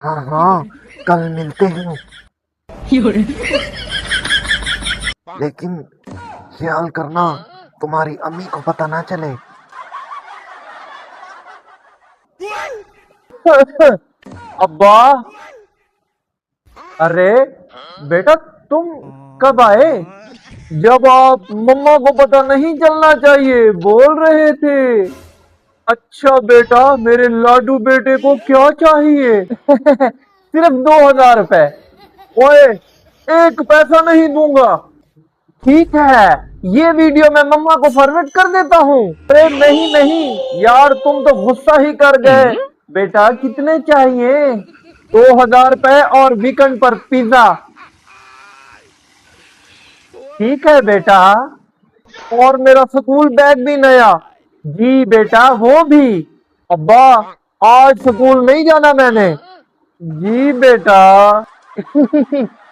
हाँ हाँ, कल मिलते हैं। लेकिन ख्याल करना तुम्हारी अम्मी को पता ना चले। अब्बा, अरे बेटा, तुम कब आए? जब आप मम्मा को पता नहीं चलना चाहिए बोल रहे थे। अच्छा बेटा, मेरे लाडू बेटे को क्या चाहिए? सिर्फ 2,000 रुपए। ओए, एक पैसा नहीं दूंगा। ठीक है, ये वीडियो मैं मम्मा को फॉरवर्ड कर देता हूँ। अरे नहीं नहीं यार, तुम तो गुस्सा ही कर गए। बेटा कितने चाहिए? 2,000 रुपए और वीकेंड पर पिज्जा। ठीक है बेटा, और मेरा स्कूल बैग भी नया। जी बेटा, वो भी। अब्बा, आज स्कूल नहीं जाना मैंने। जी बेटा।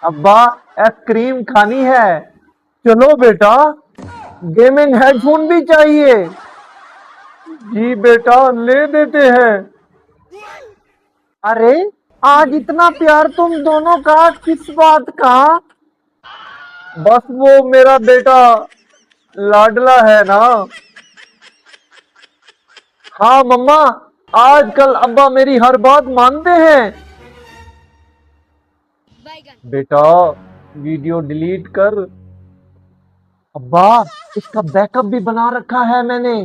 अब्बा, आइसक्रीम खानी है। चलो बेटा, गेमिंग हेडफोन भी चाहिए। जी बेटा, ले देते हैं। अरे, आज इतना प्यार तुम दोनों का किस बात का? बस वो मेरा बेटा लाडला है ना। हाँ मम्मा, आजकल अब्बा मेरी हर बात मानते हैं। बेटा, वीडियो डिलीट कर। अब्बा, इसका बैकअप भी बना रखा है मैंने।